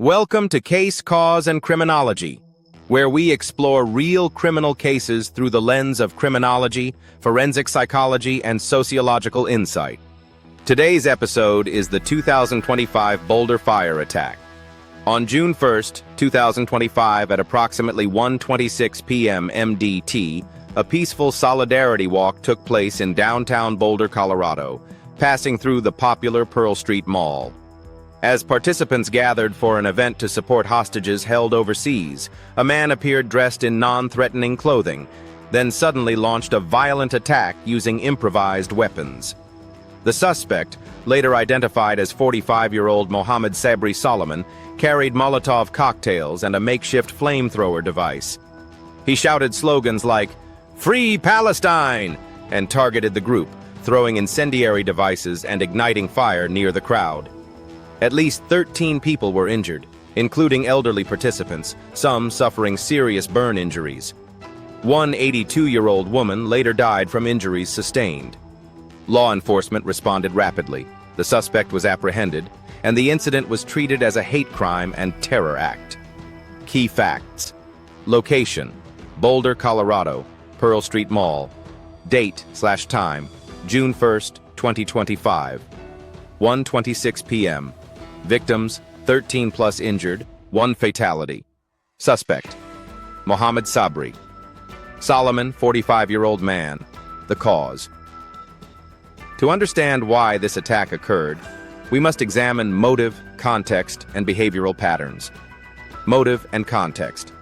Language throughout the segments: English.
Welcome to Case, Cause, and Criminology, where we explore real criminal cases through the lens of criminology, forensic psychology, and sociological insight. Today's episode is the 2025 Boulder Fire Attack. On June 1st, 2025 at approximately 1:26 p.m. MDT, a peaceful solidarity walk took place in downtown Boulder, Colorado, passing through the popular Pearl Street Mall. As participants gathered for an event to support hostages held overseas, a man appeared dressed in non-threatening clothing, then suddenly launched a violent attack using improvised weapons. The suspect, later identified as 45-year-old Mohammed Sabri Solomon, carried Molotov cocktails and a makeshift flamethrower device. He shouted slogans like, "Free Palestine!" and targeted the group, throwing incendiary devices and igniting fire near the crowd. At least 13 people were injured, including elderly participants, some suffering serious burn injuries. One 82-year-old woman later died from injuries sustained. Law enforcement responded rapidly. The suspect was apprehended, and the incident was treated as a hate crime and terror act. Key facts. Location: Boulder, Colorado, Pearl Street Mall. Date/time: June 1st, 2025. 1:26 p.m. Victims: 13 plus injured, 1 fatality. Suspect: Mohammed Sabri Solomon, 45-year-old man. The cause. To understand why this attack occurred, we must examine motive, context, and behavioral patterns. Motive and context.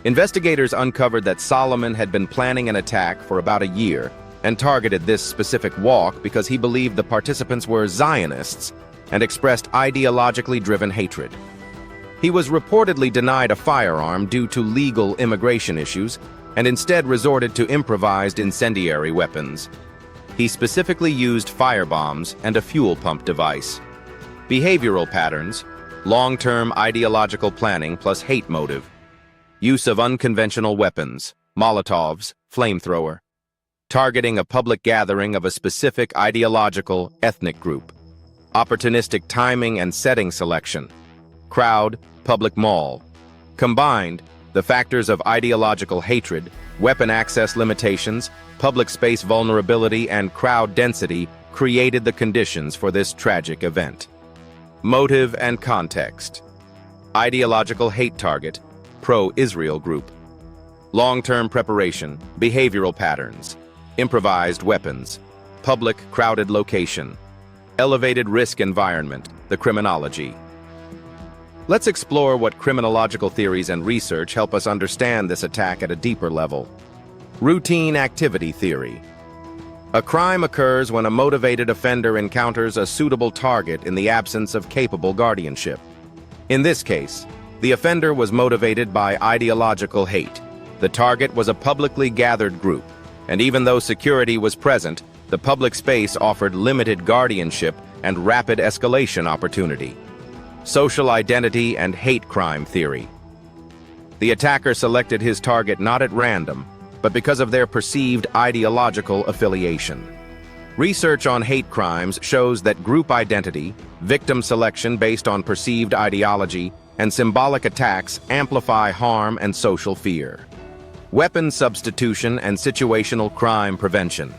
Investigators uncovered that Solomon had been planning an attack for about a year and targeted this specific walk because he believed the participants were Zionists and expressed ideologically driven hatred. He was reportedly denied a firearm due to legal immigration issues and instead resorted to improvised incendiary weapons. He specifically used firebombs and a fuel pump device. Behavioral patterns: long-term ideological planning plus hate motive. Use of unconventional weapons, Molotovs, flamethrower. Targeting a public gathering of a specific ideological, ethnic group. Opportunistic timing and setting selection. Crowd, public mall. Combined, the factors of ideological hatred, weapon access limitations, public space vulnerability, and crowd density created the conditions for this tragic event. Motive and context. Ideological hate target, pro-Israel group. Long-term preparation, behavioral patterns. Improvised weapons. Public crowded location. Elevated risk environment, the criminology. Let's explore what criminological theories and research help us understand this attack at a deeper level. Routine activity theory. A crime occurs when a motivated offender encounters a suitable target in the absence of capable guardianship. In this case, the offender was motivated by ideological hate. The target was a publicly gathered group, and even though security was present, the public space offered limited guardianship and rapid escalation opportunity. Social identity and hate crime theory. The attacker selected his target not at random, but because of their perceived ideological affiliation. Research on hate crimes shows that group identity, victim selection based on perceived ideology, and symbolic attacks amplify harm and social fear. Weapon substitution and situational crime prevention.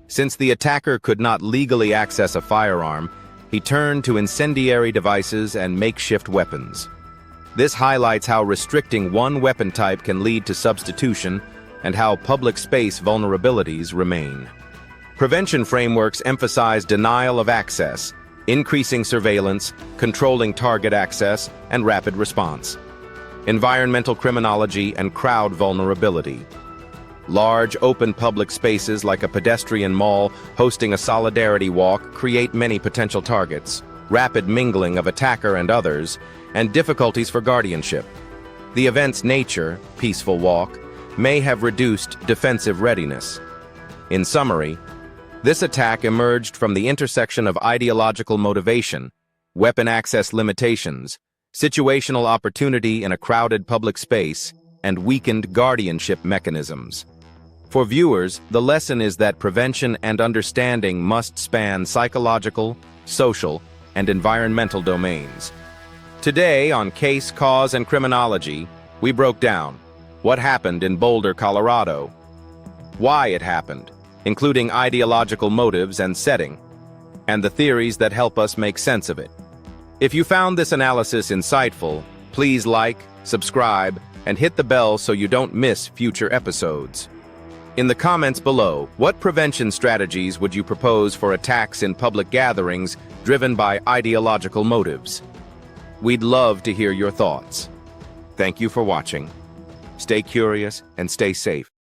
Since the attacker could not legally access a firearm, he turned to incendiary devices and makeshift weapons. This highlights how restricting one weapon type can lead to substitution and how public space vulnerabilities remain. Prevention frameworks emphasize denial of access, increasing surveillance, controlling target access, and rapid response. Environmental criminology and crowd vulnerability. Large, open public spaces like a pedestrian mall hosting a solidarity walk create many potential targets, rapid mingling of attacker and others, and difficulties for guardianship. The event's nature, peaceful walk, may have reduced defensive readiness. In summary, this attack emerged from the intersection of ideological motivation, weapon access limitations, situational opportunity in a crowded public space, and weakened guardianship mechanisms. For viewers, the lesson is that prevention and understanding must span psychological, social, and environmental domains. Today on Case, Cause, and Criminology, we broke down what happened in Boulder, Colorado, why it happened, including ideological motives and setting, and the theories that help us make sense of it. If you found this analysis insightful, please like, subscribe, and hit the bell so you don't miss future episodes. In the comments below, what prevention strategies would you propose for attacks in public gatherings driven by ideological motives? We'd love to hear your thoughts. Thank you for watching. Stay curious and stay safe.